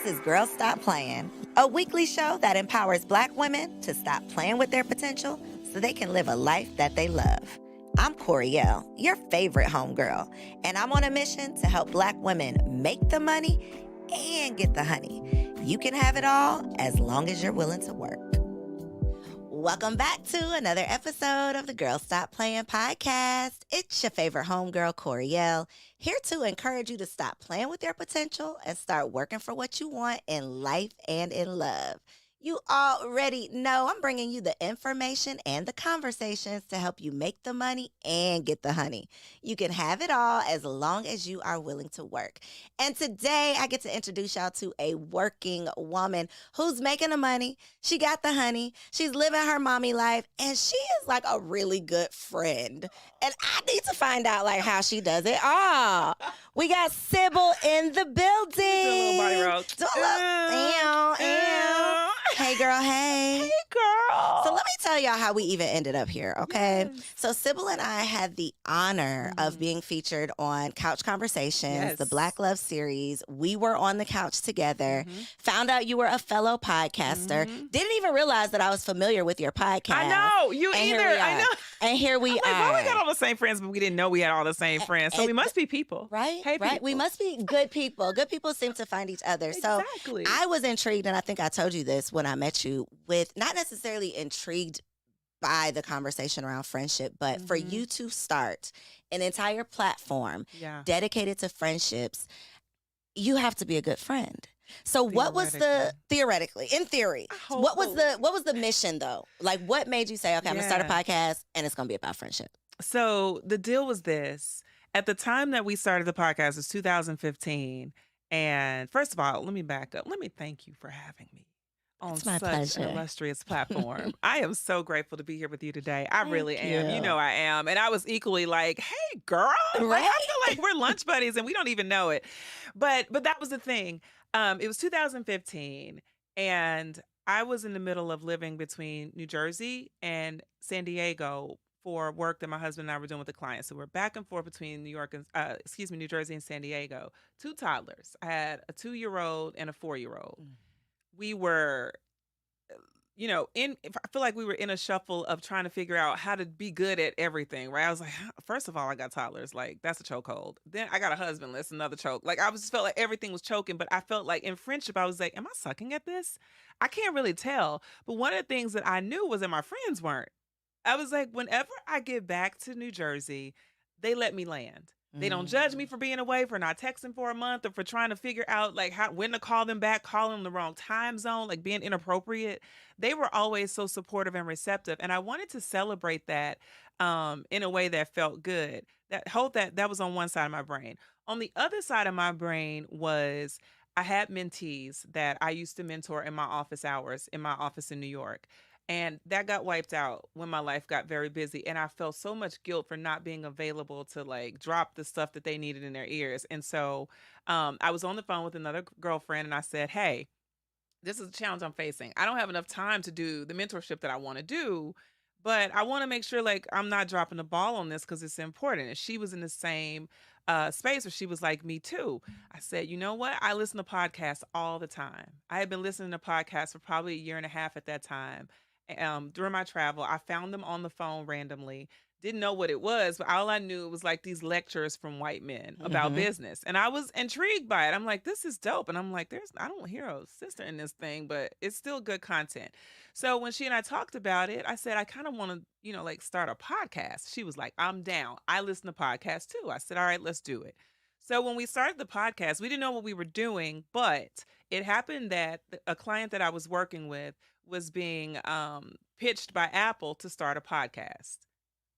This is Girls Stop Playing, a weekly show that empowers Black women to stop playing with their potential so they can live a life that they love. I'm Koereyelle, your favorite homegirl, and I'm on a mission to help Black women make the money and get the honey. You can have it all as long as you're willing to work. Welcome back to another episode of the Girls Stop Playing podcast. It's your favorite homegirl, Koereyelle, here to encourage you to stop playing with your potential and start working for what you want in life and in love. You already know I'm bringing you the information and the conversations to help you make the money and get the honey. You can have it all as long as you are willing to work. And today I get to introduce y'all to a working woman who's making the money. She got the honey. She's living her mommy life, and she is like a really good friend. And I need to find out like how she does it all. We got Sybil in the building. Do a little body roll. Hey, girl, hey. Hey, girl. So let me tell y'all how we even ended up here, okay? Yes. So Sybil and I had the honor of being featured on Couch Conversations, the Black Love series. We were on the couch together, found out you were a fellow podcaster, didn't even realize that I was familiar with your podcast. I know. You And either. here we I are. know. And here we Like, are. well, we got all the same friends, but we didn't know we had all the same friends. So we must be people. Right? Hey, right. people. We must be good people. Good people seem to find each other. Exactly. So I was intrigued, and I think I told you this when I met you, with not necessarily intrigued by the conversation around friendship, but for you to start an entire platform dedicated to friendships, you have to be a good friend. So what was the in theory, what was the mission though? Like what made you say, okay, I'm gonna start a podcast and it's gonna be about friendship? So the deal was this. At the time that we started the podcast, it was 2015. And first of all, let me back up. Let me thank you for having me on It's my such pleasure. an illustrious platform. I am so grateful to be here with you today. I really am. you. You know I am. And I was equally like, hey, girl. Like, Right? I feel like we're lunch buddies and we don't even know it. But that was the thing. It was 2015, and I was in the middle of living between New Jersey and San Diego for work that my husband and I were doing with the clients. So we're back and forth between New Jersey and San Diego. 2 toddlers. I had a 2-year-old and a 4-year-old. We were, I feel like we were in a shuffle of trying to figure out how to be good at everything, right? I was like, first of all, I got toddlers. Like, that's a chokehold. Then I got a husband. That's another choke. Like, felt like everything was choking, but I felt like in friendship, I was like, am I sucking at this? I can't really tell. But one of the things that I knew was that my friends weren't. I was like, whenever I get back to New Jersey, they let me land. They don't judge me for being away, for not texting for a month, or for trying to figure out like when to call them back, calling them the wrong time zone, like being inappropriate. They were always so supportive and receptive. And I wanted to celebrate that in a way that felt good. That was on one side of my brain. On the other side of my brain was I had mentees that I used to mentor in my office hours in my office in New York. And that got wiped out when my life got very busy. And I felt so much guilt for not being available to like drop the stuff that they needed in their ears. And so I was on the phone with another girlfriend and I said, hey, this is a challenge I'm facing. I don't have enough time to do the mentorship that I want to do, but I want to make sure like I'm not dropping the ball on this because it's important. And she was in the same space where she was like me too. I said, you know what? I listen to podcasts all the time. I had been listening to podcasts for probably 1.5 years at that time. During my travel, I found them on the phone randomly. Didn't know what it was, but all I knew was like these lectures from white men about business. And I was intrigued by it. I'm like, this is dope. And I'm like, I don't hear a sister in this thing, but it's still good content. So when she and I talked about it, I said, I kind of want to, like start a podcast. She was like, I'm down. I listen to podcasts too. I said, all right, let's do it. So when we started the podcast, we didn't know what we were doing, but it happened that a client that I was working with was being pitched by Apple to start a podcast,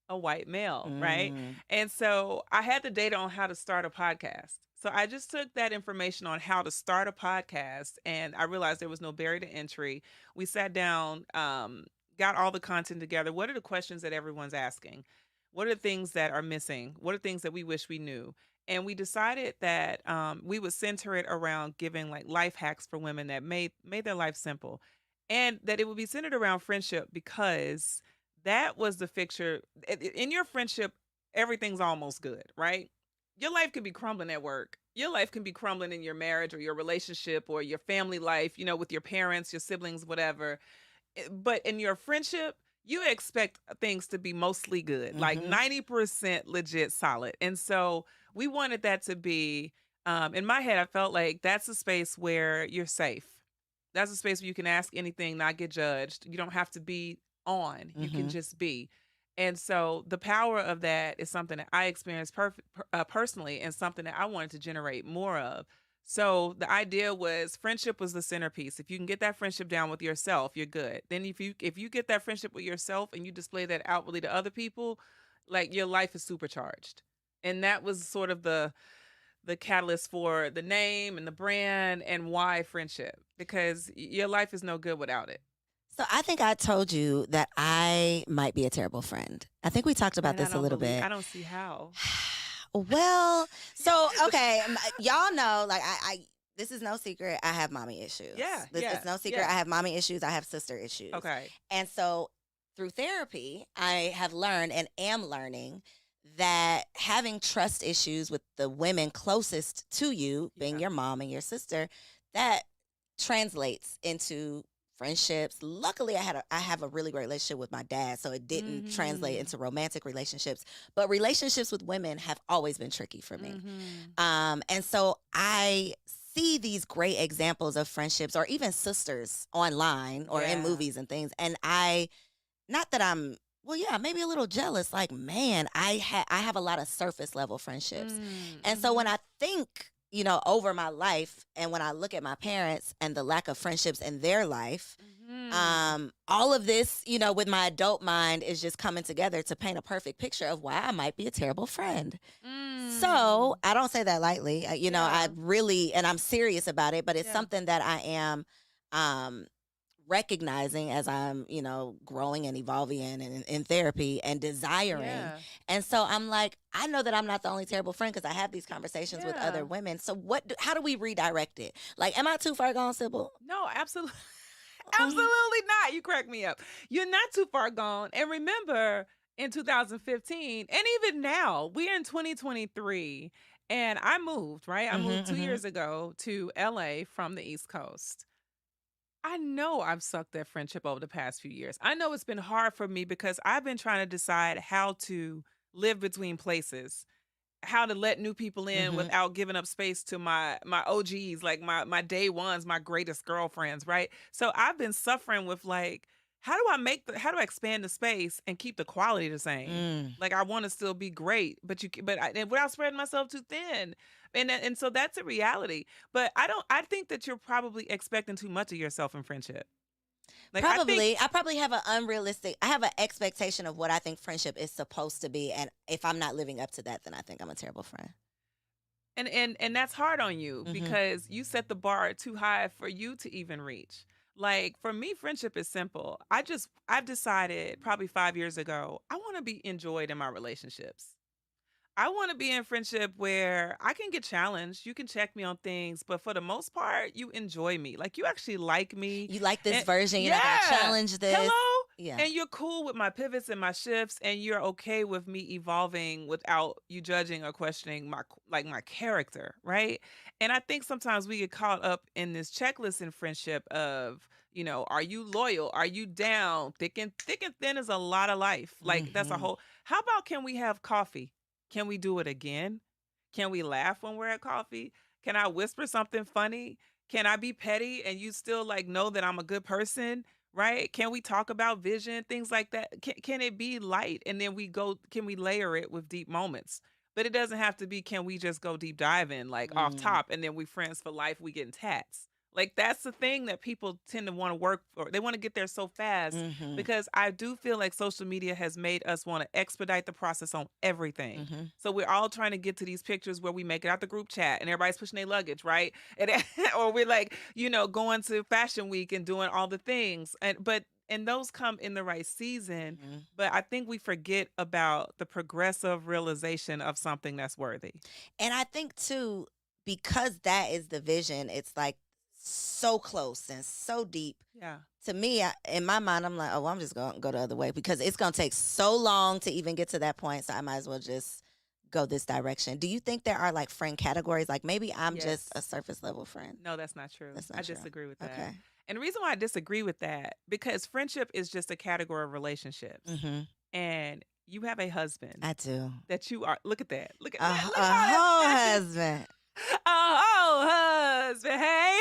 a white male, right? And so I had the data on how to start a podcast. So I just took that information on how to start a podcast, and I realized there was no barrier to entry. We sat down, got all the content together. What are the questions that everyone's asking? What are the things that are missing? What are things that we wish we knew? And we decided that we would center it around giving like life hacks for women that made their life simple. And that it would be centered around friendship because that was the fixture. In your friendship, everything's almost good, right? Your life could be crumbling at work your life can be crumbling in your marriage or your relationship or your family life, with your parents, your siblings, whatever. But in your friendship, you expect things to be mostly good, like Mm-hmm. 90% legit solid. And so we wanted that to be, in my head, I felt like that's a space where you're safe. That's a space where you can ask anything, not get judged. You don't have to be on, you can Mm-hmm. just be. And so the power of that is something that I experienced personally and something that I wanted to generate more of. So the idea was friendship was the centerpiece. If you can get that friendship down with yourself, you're good. Then if you get that friendship with yourself and you display that outwardly to other people, like your life is supercharged. And that was sort of the catalyst for the name and the brand and why friendship, because your life is no good without it. So I think I told you that I might be a terrible friend. I think we talked about And this a little bit. I don't see how. Well, so okay, y'all know, like this is no secret. I have mommy issues. Yeah, It's no secret. yeah. I have mommy issues. I have sister issues. Okay. And so through therapy, I have learned and am learning that having trust issues with the women closest to you, being Yeah. your mom and your sister, that translates into friendships. Luckily, I have a really great relationship with my dad, so it didn't translate Mhm. into romantic relationships. But relationships with women have always been tricky for me. And so I see these great examples of friendships or even sisters online or in Yeah. movies and things, and not that I'm well, yeah, maybe a little jealous. Like, man, I have a lot of surface level friendships, and so when I think, over my life, and when I look at my parents and the lack of friendships in their life, all of this, with my adult mind is just coming together to paint a perfect picture of why I might be a terrible friend. So I don't say that lightly. I Yeah. really, and I'm serious about it, but it's Yeah. something that I am recognizing as I'm, growing and evolving in therapy and desiring. Yeah. And so I'm like, I know that I'm not the only terrible friend because I have these conversations with Yeah. other women. So how do we redirect it? Like, am I too far gone, Sybil? No, absolutely. Absolutely not. You crack me up. You're not too far gone. And remember, in 2015, and even now, we're in 2023, and I moved, right? I moved 2 years ago to LA from the East Coast. I know I've sucked that friendship over the past few years. I know it's been hard for me because I've been trying to decide how to live between places, how to let new people in Mhm. without giving up space to my OGs, like my day ones, my greatest girlfriends, right? So I've been suffering with like, how do I expand the space and keep the quality the same? Mm. Like I want to still be great, and without spreading myself too thin. And so that's a reality. But I think that you're probably expecting too much of yourself in friendship. Like I probably have I have an expectation of what I think friendship is supposed to be. And if I'm not living up to that, then I think I'm a terrible friend. and that's hard on you Mhm. because you set the bar too high for you to even reach. Like for me, friendship is simple. I've decided probably 5 years ago, I want to be enjoyed in my relationships. I want to be in friendship where I can get challenged. You can check me on things, but for the most part, you enjoy me. Like you actually like me. You like this And version, you're not going to yeah. challenge this. Hello. Yeah. And you're cool with my pivots and my shifts, and you're okay with me evolving without you judging or questioning my character, right? And I think sometimes we get caught up in this checklist in friendship of, are you loyal? Are you down? Thick and thin is a lot of life. Like that's a Mhm. whole. How about can we have coffee? Can we do it again? Can we laugh when we're at coffee? Can I whisper something funny? Can I be petty and you still like know that I'm a good person? Right? Can we talk about vision, things like that? Can it be light? And then can we layer it with deep moments? But it doesn't have to be, can we just go deep diving like off Mm. top and then we friends for life, we getting tats. Like that's the thing that people tend to want to work for. They want to get there so fast Mhm. because I do feel like social media has made us want to expedite the process on everything. Mhm. So we're all trying to get to these pictures where we make it out the group chat and everybody's pushing their luggage, right? And or we're like, going to fashion week and doing all the things. And those come in the right season, Mhm. but I think we forget about the progressive realization of something that's worthy. And I think too, because that is the vision, it's like so close and so deep. Yeah. To me, in my mind, I'm like, oh, I'm just going to go the other way because it's going to take so long to even get to that point. So I might as well just go this direction. Do you think there are like friend categories? Like maybe I'm just a Yes. surface level friend. No, that's not true. That's I not true. disagree with that. Okay. And the reason why I disagree with that, because friendship is just a category of relationships. Mm-hmm. And you have a husband I do. that you are. Look at that. Look at A that. Look whole at all that passion. husband. Oh, husband. Hey,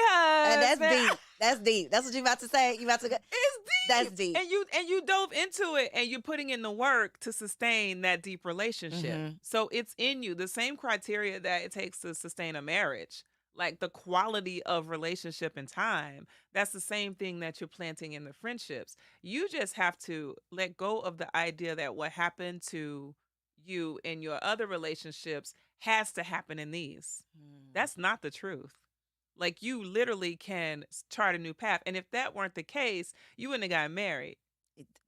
And husband. that's deep. That's deep. That's what you about to say. You about to go. It's deep. That's deep. And you dove into it and you're putting in the work to sustain that deep relationship. Mhm. So it's in you. The same criteria that it takes to sustain a marriage. Like the quality of relationship and time. That's the same thing that you're planting in the friendships. You just have to let go of the idea that what happened to you in your other relationships has to happen in these. That's not the truth. Like you literally can chart a new path. And if that weren't the case, you wouldn't have gotten married.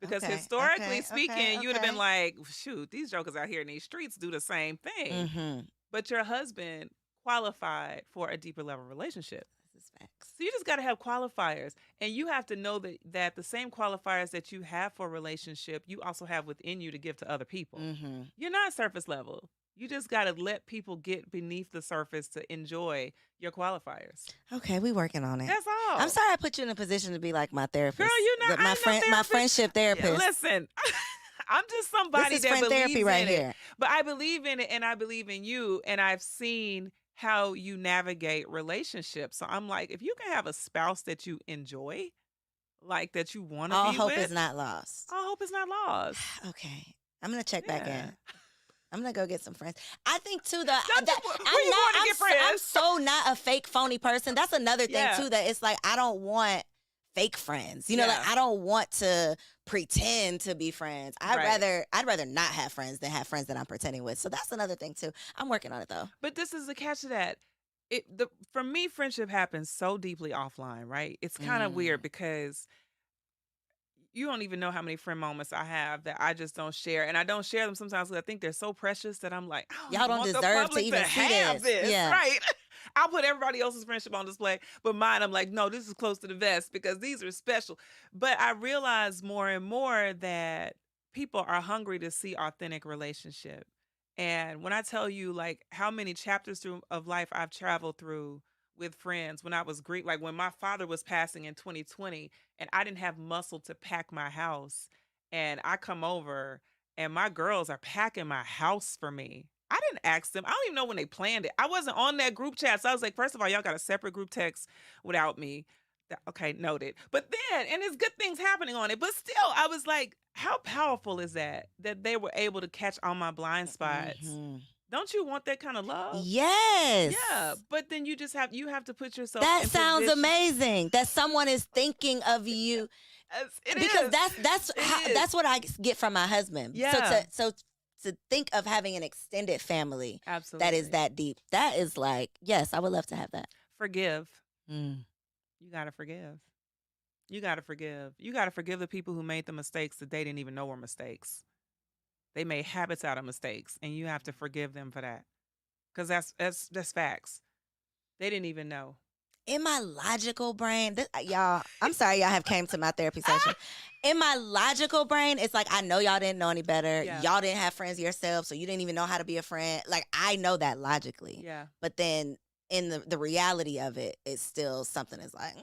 Because Okay, historically okay, speaking, okay, you would have been okay. like, shoot, these jokers out here in these streets do the same thing. Mm-hmm. But your husband qualified for a deeper level relationship. This is facts. So you just got to have qualifiers. And you have to know that the same qualifiers that you have for a relationship, you also have within you to give to other people. Mm-hmm. You're not surface level. You just got to let people get beneath the surface to enjoy your qualifiers. Okay, we working on it. That's all. I'm sorry I put you in a position to be like my therapist. Girl, you're not. My friend, my friendship therapist. Yeah, listen, I'm just somebody this is that friend believes therapy in right it. here. But I believe in it, and I believe in you, and I've seen how you navigate relationships. So I'm like, if you can have a spouse that you enjoy, like that you want to be with, all hope is not lost. all hope is not lost. Okay, I'm gonna check back Yeah. in. I'm gonna go get some friends. I think too Where that you going to get friends? I'm so not a fake phony person. That's another thing Yeah. too, that it's like I don't want fake friends. You know, like Yeah. I don't want to pretend to be friends. Right. I'd rather not have friends than have friends that I'm pretending with. So that's another thing too. I'm working on it though. But this is the catch to that. For me, friendship happens so deeply offline, right? It's kind of weird because you don't even know how many friend moments I have that I just don't share. And I don't share them sometimes because I think they're so precious that I'm like, I Y'all don't want the deserve to public even see have this. Yeah. Right. I'll put everybody else's friendship on display, but mine, I'm like, no, this is close to the vest because these are special. But I realize more and more that people are hungry to see authentic relationship. And when I tell you like how many chapters of life I've traveled through with friends when I was Greek, like when my father was passing in 2020 and I didn't have muscle to pack my house and I come over and my girls are packing my house for me. I didn't ask them. I don't even know when they planned it. I wasn't on that group chat. So I was like, first of all, y'all got a separate group text without me. Okay, noted. But then, and there's good things happening on it. But still, I was like, how powerful is that they were able to catch all my blind spots? Mhm. Don't you want that kind of love? Yes. Yeah, but then you have to put yourself That in sounds position. amazing. That someone is thinking of you. Because that's what I get from my husband. Yeah. So to think of having an extended family Absolutely. that is that deep. That is like, yes, I would love to have that. Forgive. Mm. You got to forgive. You got to forgive. You got to forgive the people who made the mistakes that they didn't even know were mistakes. They made habits out of mistakes, and you have to forgive them for that. Because that's facts. They didn't even know. In my logical brain, y'all, I'm sorry y'all have came to my therapy session. In my logical brain, it's like, I know y'all didn't know any better. Yeah. Y'all didn't have friends yourself, so you didn't even know how to be a friend. Like, I know that logically. Yeah. But then in the reality of it, it's still something that's like,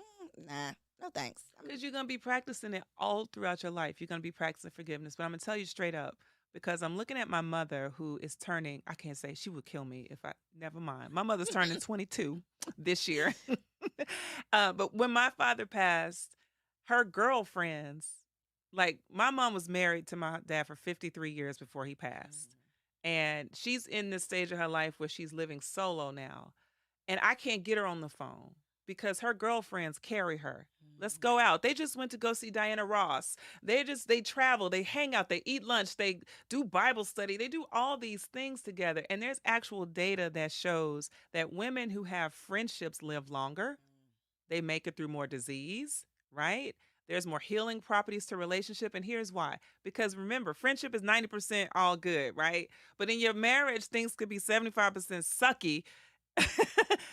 nah, no thanks. Because you're going to be practicing it all throughout your life. You're going to be practicing forgiveness. But I'm going to tell you straight up, because I'm looking at my mother who is turning, I can't say, she would kill me if never mind. My mother's turning 22 this year. But when my father passed, her girlfriends, like my mom was married to my dad for 53 years before he passed. And she's in this stage of her life where she's living solo now. And I can't get her on the phone because her girlfriends carry her. Let's go out. They just went to go see Diana Ross. They travel, they hang out, they eat lunch, they do Bible study, they do all these things together. And there's actual data that shows that women who have friendships live longer. They make it through more disease, right? There's more healing properties to relationship. And here's why. Because remember, friendship is 90% all good, right? But in your marriage, things could be 75% sucky.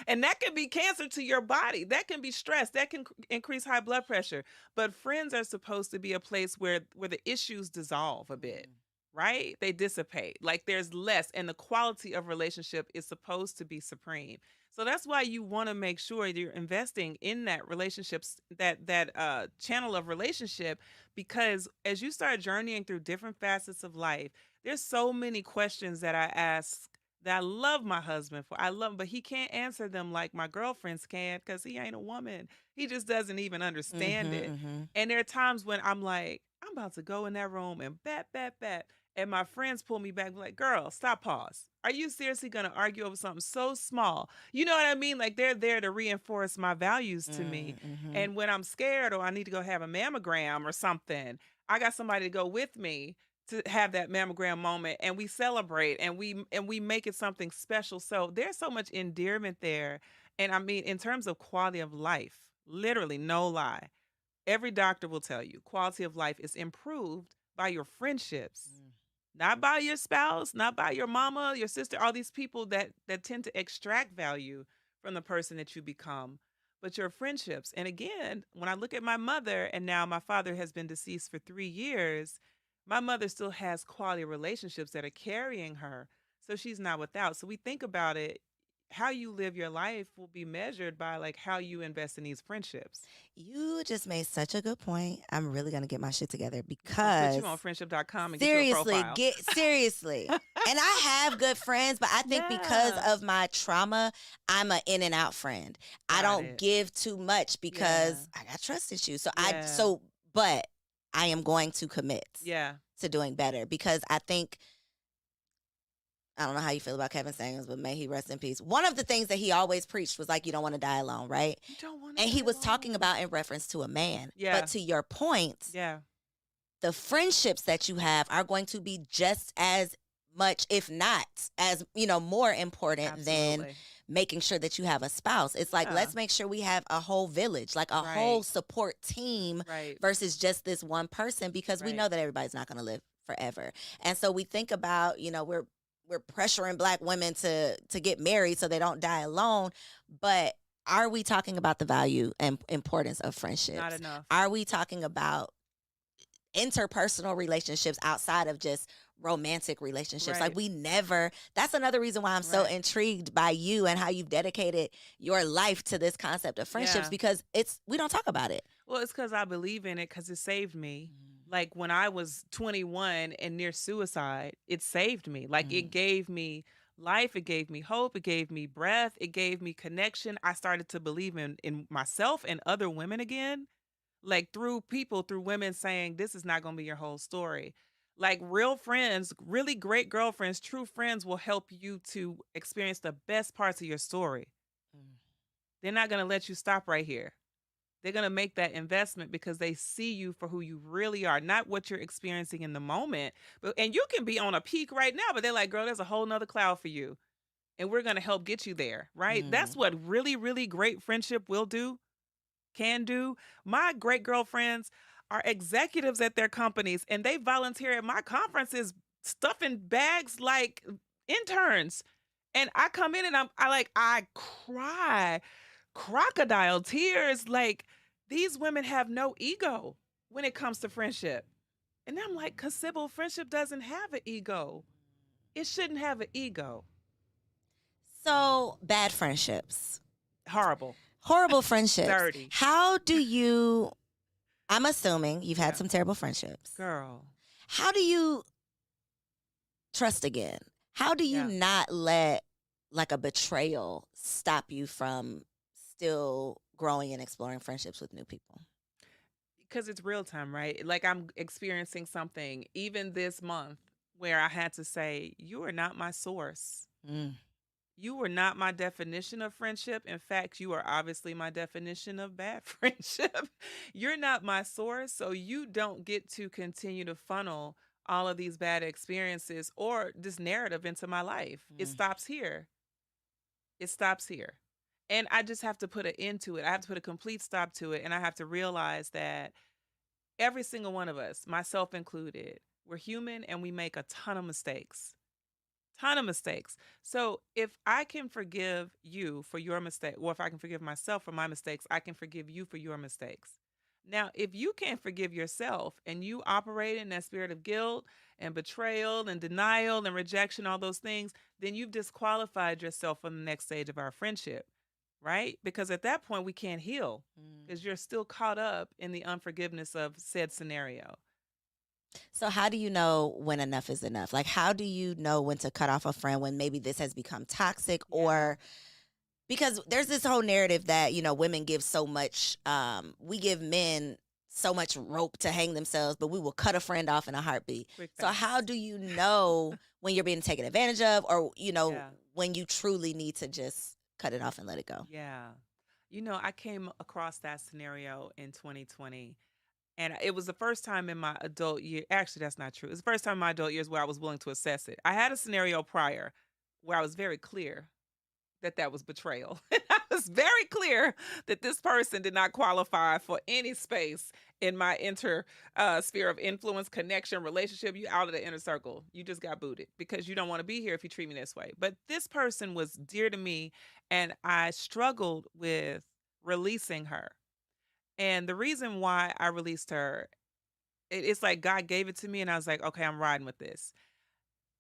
And that can be cancer to your body. That can be stress. That can increase high blood pressure. But friends are supposed to be a place where the issues dissolve a bit. right? They dissipate. Like there's less, and the quality of relationship is supposed to be supreme. So that's why you want to make sure you're investing in that relationships, that channel of relationship, because as you start journeying through different facets of life, there's so many questions that I ask that I love my husband for. I love him, but he can't answer them like my girlfriends can because he ain't a woman. He just doesn't even understand Mm-hmm, it. mm-hmm. And there are times when I'm like, I'm about to go in that room and bat. And my friends pull me back, like, girl, stop, pause. Are you seriously going to argue over something so small? You know what I mean? Like, they're there to reinforce my values to me. Mm-hmm. And when I'm scared or I need to go have a mammogram or something, I got somebody to go with me to have that mammogram moment, and we celebrate and we make it something special. So there's so much endearment there. And I mean, in terms of quality of life, literally, no lie, every doctor will tell you quality of life is improved by your friendships, not by your spouse, not by your mama, your sister, all these people that tend to extract value from the person that you become, but your friendships. And again, when I look at my mother, and now my father has been deceased for 3 years, my mother still has quality relationships that are carrying her. So she's not without. So we think about it, how you live your life will be measured by like how you invest in these friendships. You just made such a good point. I'm really gonna get my shit together Gonna put because you on friendship.com and get you a seriously, profile. get seriously. And I have good friends, but I think because Yeah. of my trauma, I'm an in and out friend. I Got don't it. give too much Yeah. because I got trust issues. So Yeah. but I am going to commit Yeah. to doing better because I think I don't know how you feel about Kevin Samuels, but may he rest in peace. One of the things that he always preached was like, you don't want to die alone, right? You don't want to And he die was talking alone. about in reference to a man. Yeah. But to your point, Yeah. the friendships that you have are going to be just as much, if not as, more important than Absolutely. making sure that you have a spouse. It's like, Yeah. let's make sure we have a whole village, like a whole Right. support team Right. versus just this one person, because we Right. know that everybody's not going to live forever. And so we think about, we're pressuring black women to get married so they don't die alone, but are we talking about the value and importance of Not friendships? enough. Are we talking about interpersonal relationships outside of just romantic relationships? Like, Right. we never, that's another reason why I'm so Right. intrigued by you and how you've dedicated your life to this concept of friendships, Yeah. because we don't talk about it. Well, it's because I believe in it because it saved me. Like when I was 21 and near suicide, it saved me. Like it gave me life, it gave me hope, it gave me breath, it gave me connection. I started to believe in myself and other women again. Like through people, through women saying, this is not going to be your whole story. Like real friends, really great girlfriends, true friends will help you to experience the best parts of your story. They're not going to let you stop right here. They're going to make that investment because they see you for who you really are, not what you're experiencing in the moment. And you can be on a peak right now, but they're like, girl, there's a whole nother cloud for you. And we're going to help get you there, right? That's what really, really great friendship will do, can do. My great girlfriends are executives at their companies and they volunteer at my conferences stuffing bags like interns. And I come in and I cry crocodile tears. Like these women have no ego when it comes to friendship. And I'm like, cause Sybil, friendship doesn't have an ego. It shouldn't have an ego. So, bad friendships, Horrible. horrible friendships. Dirty. How do you, I'm assuming you've had Yeah. some terrible friendships. Girl. How do you trust again? How do you Yeah. not let like a betrayal stop you from still growing and exploring friendships with new people? Because it's real time, right? Like I'm experiencing something even this month where I had to say, you are not my source. You were not my definition of friendship. In fact, you are obviously my definition of bad friendship. You're not my source, so you don't get to continue to funnel all of these bad experiences or this narrative into my life. It stops here. It stops here. And I just have to put an end to it. I have to put a complete stop to it. And I have to realize that every single one of us, myself included, we're human and we make a ton of mistakes. Ton of mistakes. So if I can forgive you for your mistake, or if I can forgive myself for my mistakes, I can forgive you for your mistakes. Now, if you can't forgive yourself and you operate in that spirit of guilt and betrayal and denial and rejection, all those things, then you've disqualified yourself from the next stage of our friendship, right? Because at that point, we can't heal because you're still caught up in the unforgiveness of said scenario. So how do you know when enough is enough? Like, how do you know when to cut off a friend when maybe this has become toxic? Yeah. Or because there's this whole narrative that, women give so much, we give men so much rope to hang themselves, but we will cut a friend off in a heartbeat. Quick So how fast. do you know when you're being taken advantage of, or, Yeah. when you truly need to just cut it off and let it go? Yeah. I came across that scenario in 2020. And it was the first time in my adult year. Actually, that's not true. It's the first time in my adult years where I was willing to assess it. I had a scenario prior where I was very clear that that was betrayal. I was very clear that this person did not qualify for any space in my sphere of influence, connection, relationship. You out of the inner circle. You just got booted because you don't want to be here if you treat me this way. But this person was dear to me, and I struggled with releasing her. And the reason why I released her, it's like God gave it to me, and I was like, okay, I'm riding with this.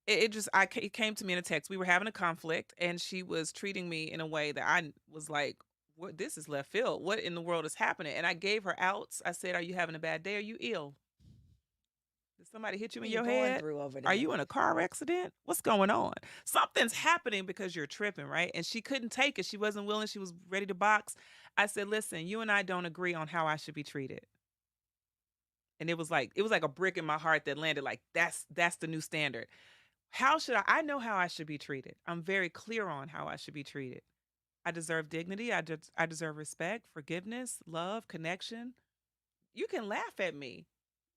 It came to me in a text. We were having a conflict, and she was treating me in a way that I was like, "What? This is left field. What in the world is happening?" And I gave her outs. I said, "Are you having a bad day? Are you ill? Did somebody hit you in What are you your going head? through over Are there? you in a car accident? What's going on? Something's happening because you're tripping, right?" And she couldn't take it. She wasn't willing. She was ready to box. I said, "Listen, you and I don't agree on how I should be treated." And it was like a brick in my heart that landed like that's the new standard. How should I know how I should be treated. I'm very clear on how I should be treated. I deserve dignity. I deserve respect, forgiveness, love, connection. You can laugh at me.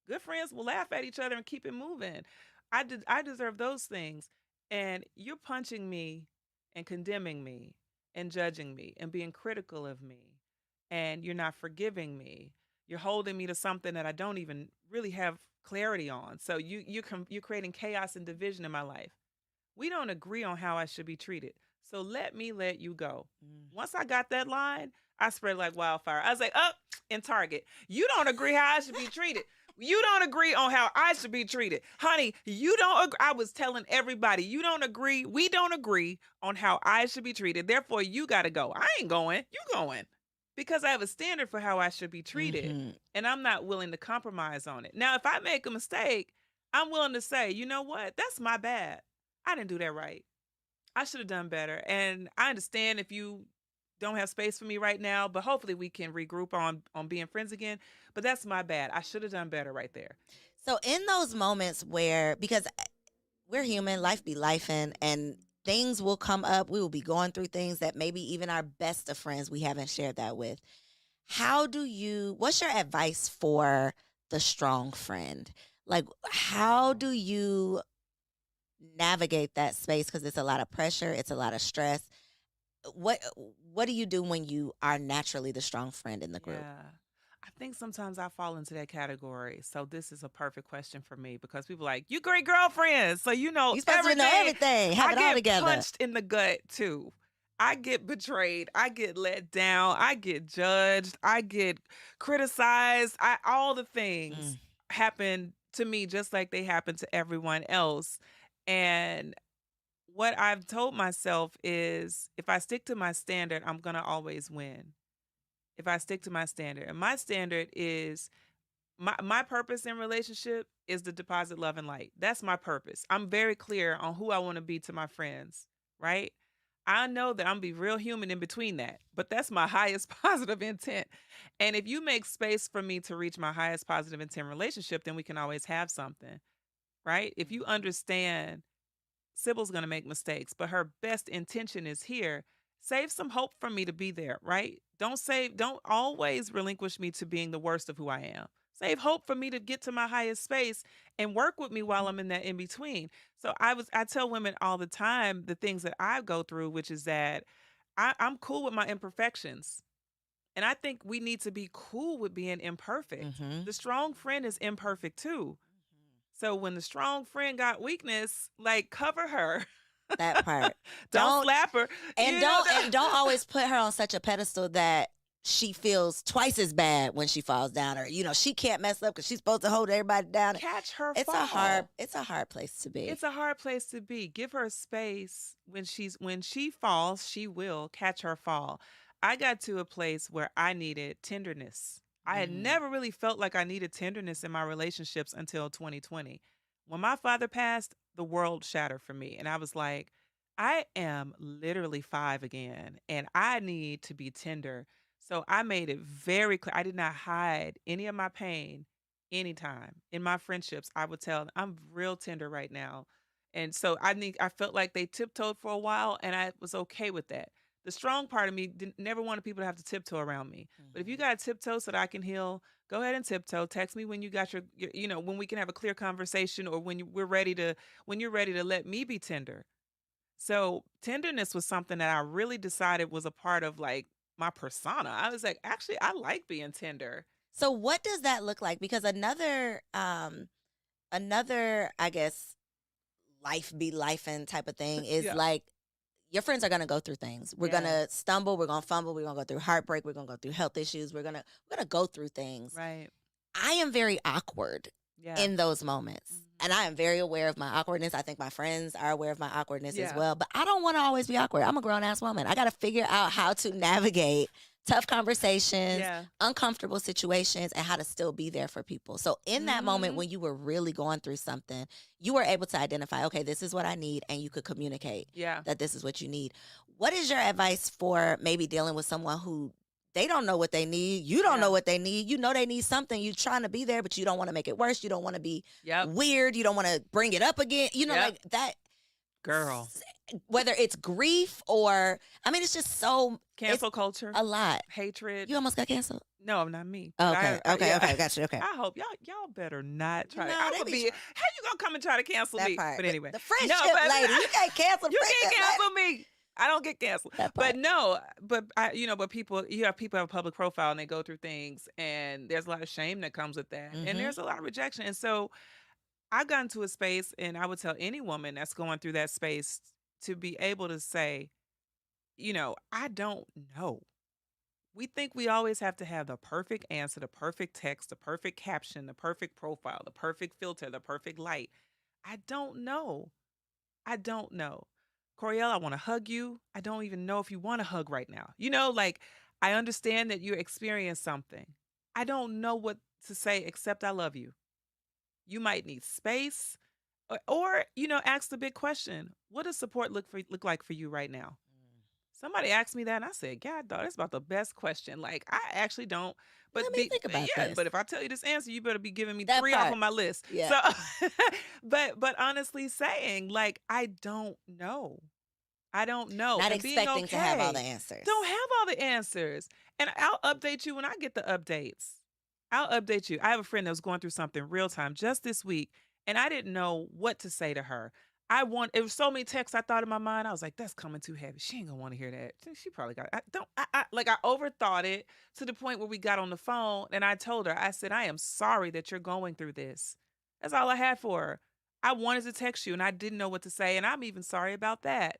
Good friends will laugh at each other and keep it moving. I deserve those things. And you're punching me and condemning me and judging me and being critical of me. And you're not forgiving me. You're holding me to something that I don't even really have clarity on. So you're creating chaos and division in my life. We don't agree on how I should be treated. So let me let you go. Once I got that line, I spread like wildfire. I was like, up in Target. You don't agree how I should be treated. You don't agree on how I should be treated. Honey, you don't agree. I was telling everybody, you don't agree. We don't agree on how I should be treated. Therefore, you got to go. I ain't going. You going. Because I have a standard for how I should be treated. And I'm not willing to compromise on it. Now, if I make a mistake, I'm willing to say, you know what? That's my bad. I didn't do that right. I should have done better. And I understand if you don't have space for me right now, but hopefully we can regroup on being friends again. But that's my bad. I should have done better right there. So in those moments where, because we're human, life be lifing, and things will come up. We will be going through things that maybe even our best of friends we haven't shared that with. What's your advice for the strong friend? Like, how do you navigate that space? Because it's a lot of pressure, it's a lot of stress. What do you do when you are naturally the strong friend in the group? Yeah. I think sometimes I fall into that category. So this is a perfect question for me because people are like, you great girlfriends. So you know You're supposed to know everything. Have I it all get together. punched in the gut too. I get betrayed. I get let down. I get judged. I get criticized. All the things happen to me just like they happen to everyone else. And what I've told myself is if I stick to my standard, I'm going to always win. If I stick to my standard. And my standard is my purpose in relationship is to deposit love and light. That's my purpose. I'm very clear on who I want to be to my friends, right? I know that I'm gonna be real human in between that, but that's my highest positive intent. And if you make space for me to reach my highest positive intent relationship, then we can always have something, right? If you understand Sybil's going to make mistakes, but her best intention is here. Save some hope for me to be there, right? Don't always relinquish me to being the worst of who I am. Save hope for me to get to my highest space and work with me while I'm in that in between. So I tell women all the time the things that I go through, which is that I'm cool with my imperfections. And I think we need to be cool with being imperfect. The strong friend is imperfect too. So when the strong friend got weakness, like cover her. That part. Don't slap her. And don't always put her on such a pedestal that she feels twice as bad when she falls down, or she can't mess up because she's supposed to hold everybody down. Catch her It's fall. it's a hard place to be. It's a hard place to be. Give her space. When she falls, she will catch her fall. I got to a place where I needed tenderness. I had Mm. never really felt like I needed tenderness in my relationships until 2020. When my father passed, the world shattered for me, and I was like, I am literally 5 again, and I need to be tender. So I made it very clear. I did not hide any of my pain anytime. In my friendships, I would tell them, I'm real tender right now. And so I felt like they tiptoed for a while, and I was okay with that. The strong part of me never wanted people to have to tiptoe around me. But if you Mhm. got to tiptoe so that I can heal, go ahead and tiptoe. Text me when you got when we can have a clear conversation, or when you're ready to let me be tender. So tenderness was something that I really decided was a part of like my persona. I was like, actually, I like being tender. So what does that look like? Because another I guess life be life and type of thing is Yeah. like your friends are gonna go through things. We're Yeah. gonna stumble, we're gonna fumble, we're gonna go through heartbreak, we're gonna go through health issues, we're gonna go through things. Right. I am very awkward Yeah. in those moments. Mhm. And I am very aware of my awkwardness. I think my friends are aware of my awkwardness as Yeah. well. But I don't want to always be awkward. I'm a grown ass woman. I got to figure out how to navigate tough conversations, Yeah. uncomfortable situations, and how to still be there for people. So, in that moment Mhm. when you were really going through something, you were able to identify, okay, this is what I need, and you could communicate Yeah. that this is what you need. What is your advice for maybe dealing with someone who they don't know what they need? You don't Yeah. know what they need. You know they need something. You're trying to be there, but you don't want to make it worse. You don't want to be Yep. weird. You don't want to bring it up again. Yep. Like that. Girl. Whether it's grief or, I mean, it's just so, it's Cancel culture, a lot. hatred. You almost got canceled. No, not me. Oh, But okay. Okay. yeah. Okay. Gotcha. Okay. I hope y'all better not try. No, I'm they gonna be be. trying. How you gonna come and try to cancel That me? part. But anyway, The no, friendship but lady. You can't cancel you can't friendship cancel me. I don't get canceled. lady. That But part. no, but but people, people have a public profile and they go through things, and there's a lot of shame that comes with that, and Mm-hmm. there's a lot of rejection. And so I got into a space, and I would tell any woman that's going through that space to be able to say, I don't know. We think we always have to have the perfect answer, the perfect text, the perfect caption, the perfect profile, the perfect filter, the perfect light. I don't know. I don't know. Koereyelle, I want to hug you. I don't even know if you want to hug right now. Like I understand that you experienced something. I don't know what to say except I love you. You might need space, or ask the big question. What does support look like for you right now? Somebody asked me that, and I said, "God, dog, that's about the best question." Like, I actually don't, Let but me think about yeah, this. but if I tell you this answer, you better be giving me That 3 off part. of my list. Yeah. So, but honestly, saying like, I don't know, I don't know, Not and being expecting to have all the okay, answers. don't have all the answers, and I'll update you when I get the updates. I'll update you. I have a friend that was going through something real time just this week, and I didn't know what to say to her. It was so many texts I thought in my mind. I was like, that's coming too heavy. She ain't gonna want to hear that. She probably got, I overthought it to the point where we got on the phone, and I told her, I said, I am sorry that you're going through this. That's all I had for her. I wanted to text you and I didn't know what to say. And I'm even sorry about that.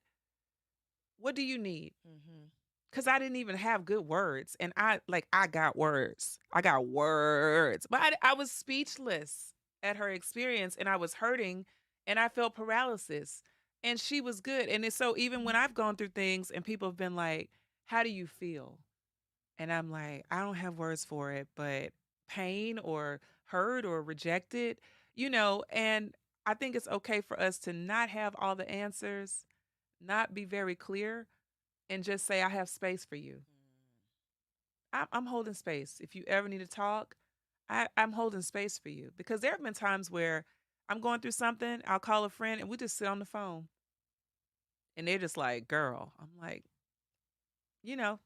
What do you need? Mm-hmm. Because I didn't even have good words. And I got words. I got words. But I was speechless at her experience, and I was hurting, and I felt paralysis. And she was good. And it's so even when I've gone through things and people have been like, how do you feel? And I'm like, I don't have words for it, but pain or hurt or rejected, and I think it's okay for us to not have all the answers, not be very clear, and just say, I have space for you. I'm holding space. If you ever need to talk, I'm holding space for you. Because there have been times where I'm going through something, I'll call a friend and we just sit on the phone. And they're just like, girl. I'm like, you know,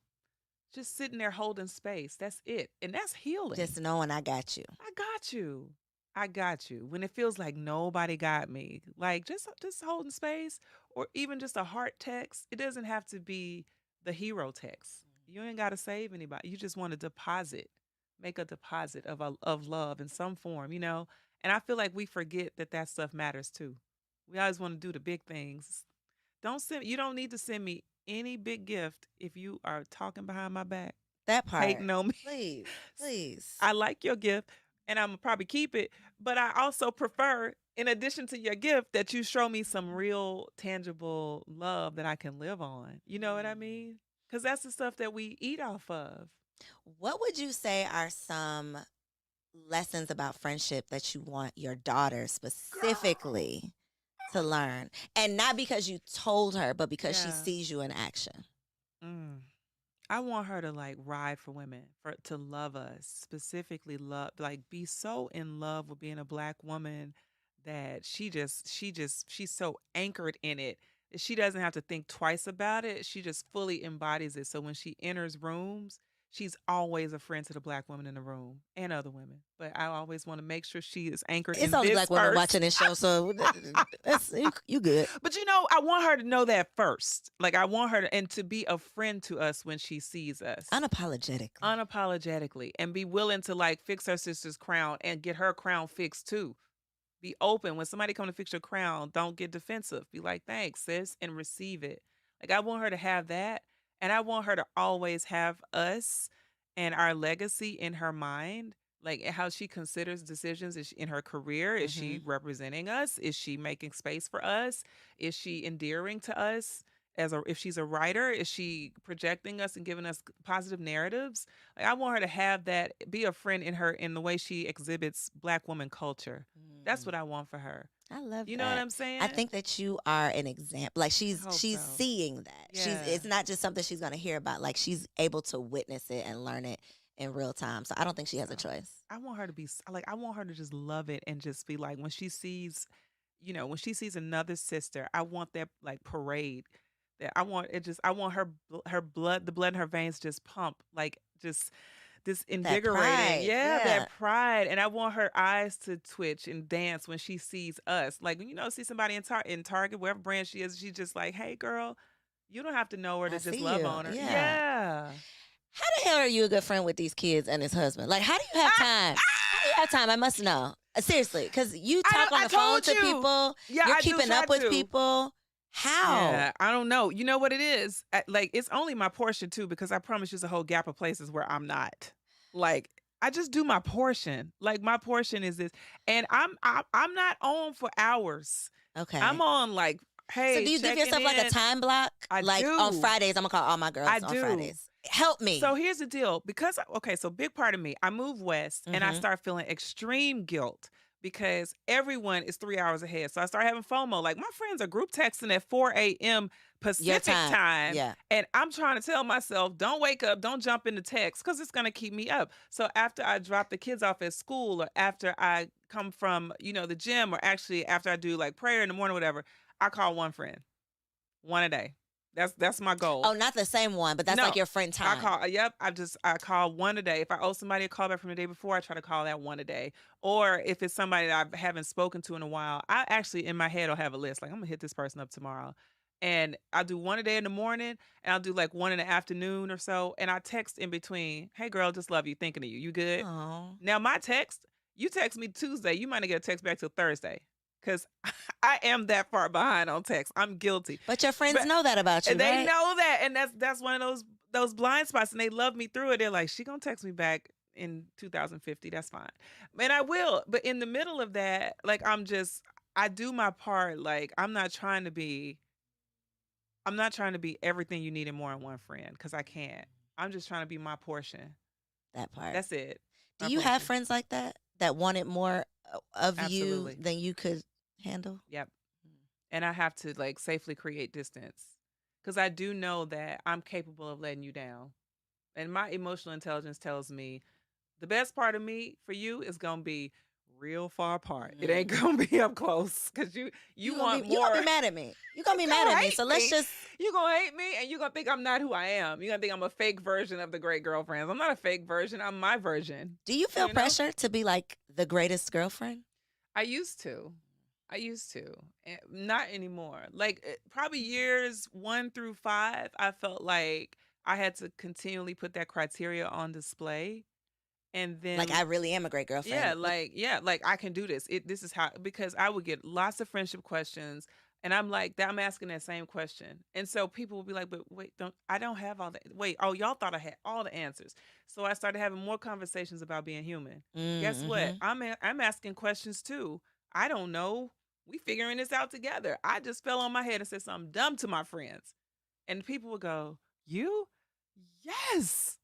just sitting there holding space. That's it. And that's healing. Just knowing I got you. I got you. I got you. When it feels like nobody got me, like just holding space, or even just a heart text. It doesn't have to be the hero text. You ain't got to save anybody. You just want to deposit, make a deposit of love in some form. And I feel like we forget that stuff matters too. We always want to do the big things. You don't need to send me any big gift if you are talking behind my back. That part. hating on me. Please, please. I like your gift and I'm gonna probably keep it, but I also prefer, in addition to your gift, that you show me some real tangible love that I can live on. You know what I mean? Because that's the stuff that we eat off of. What would you say are some lessons about friendship that you want your daughter specifically to learn? And not because you told her, but because she Yeah. sees you in action. Mm. I want her to like ride for women, to love us, specifically love, like be so in love with being a black woman that she's so anchored in it that she doesn't have to think twice about it. She just fully embodies it. So when she enters rooms, she's always a friend to the black woman in the room and other women. But I always want to make sure she is anchored It's in only this black women first. watching this show, so that's you good. But you know, I want her to know that first. Like I want her to, and to be a friend to us when she sees us. Unapologetically. And be willing to like fix her sister's crown and get her crown fixed too. Be open. When somebody come to fix your crown, don't get defensive. Be like, thanks, sis, and receive it. Like I want her to have that. And I want her to always have us and our legacy in her mind. Like how she considers decisions in her career. Is she representing us? Is she making space for us? Is she endearing to us? If she's a writer, is she projecting us and giving us positive narratives? Like I want her to have that, be a friend in the way she exhibits black woman culture. That's what I want for her. I love You that. know what I'm saying? I think that you are an example. Like she's hope so. seeing that. Yeah. It's not just something she's gonna hear about. Like she's able to witness it and learn it in real time. So I don't think she has a choice. I want her to be like, I want her to just love it and just be like, when she sees, when she sees another sister, I want that like parade. That I want her blood, the blood in her veins just pump, like just this invigorating. pride, yeah. That pride. And I want her eyes to twitch and dance when she sees us. Like, see somebody in Target, wherever brand she is, she's just like, hey girl, you don't have to know her to I just see love you. on her. Yeah. Yeah. How the hell are you a good friend with these kids and his husband? Like, how do you have time? How do you have time? I must know. Seriously, because you talk on the phone to people. Yeah, you're I do keeping try up with to. people. How? Yeah, I don't know. You know what it is? Like, it's only my portion too, because I promise you, there's a whole gap of places where I'm not. Like, I just do my portion. Like, my portion is this, and I'm not on for hours. Okay. I'm on like, hey. So do you give yourself like a time block? I like do. On Fridays, I'm gonna call all my girls I on do. Fridays. Help me. So here's the deal. Because so big part of me, I move west and I start feeling extreme guilt because everyone is 3 hours ahead. So I start having FOMO. Like my friends are group texting at 4 a.m. Pacific time. Yeah. And I'm trying to tell myself, don't wake up, don't jump into text because it's going to keep me up. So after I drop the kids off at school or after I come from, the gym, or actually after I do like prayer in the morning, whatever, I call one friend, one a day. That's my goal. Oh, not the same one, but that's like your friend time. I call one a day. If I owe somebody a call back from the day before, I try to call that one a day. Or if it's somebody that I haven't spoken to in a while, I actually in my head will have a list. Like I'm gonna hit this person up tomorrow. And I'll do one a day in the morning and I'll do like one in the afternoon or so. And I text in between, hey girl, just love you, thinking of you. You good? Aww. Now my text, you text me Tuesday, you might not get a text back till Thursday. Because I am that far behind on text. I'm guilty. But your friends know that about you, and they right? know that. And that's one of those blind spots. And they love me through it. They're like, she going to text me back in 2050. That's fine. And I will. But in the middle of that, like, I do my part. Like, I'm not trying to be everything you need and more in one friend. Because I can't. I'm just trying to be my portion. That part. That's it. Do you have friends like that? That wanted more of Absolutely. you than you could handle? Yep. And I have to like safely create distance because I do know that I'm capable of letting you down. And my emotional intelligence tells me the best part of me for you is going to be real far apart. It ain't going to be up close because you want more. You're going to be mad at me. You're going to be mad at me. So let's just. You're going to hate me and you're going to think I'm not who I am. You're going to think I'm a fake version of the great girlfriends. I'm not a fake version. I'm my version. Do you feel pressure to be like the greatest girlfriend? I used to. Not anymore. Like probably years 1 through 5, I felt like I had to continually put that criteria on display. And then like I really am a great girlfriend. Yeah, like I can do this. This is how, because I would get lots of friendship questions And I'm like, I'm asking that same question. And so people will be like, but wait, I don't have all the, wait, oh, y'all thought I had all the answers. So I started having more conversations about being human. Guess what? Mm-hmm. I'm asking questions too. I don't know. We figuring this out together. I just fell on my head and said something dumb to my friends. And people would go, you? Yes.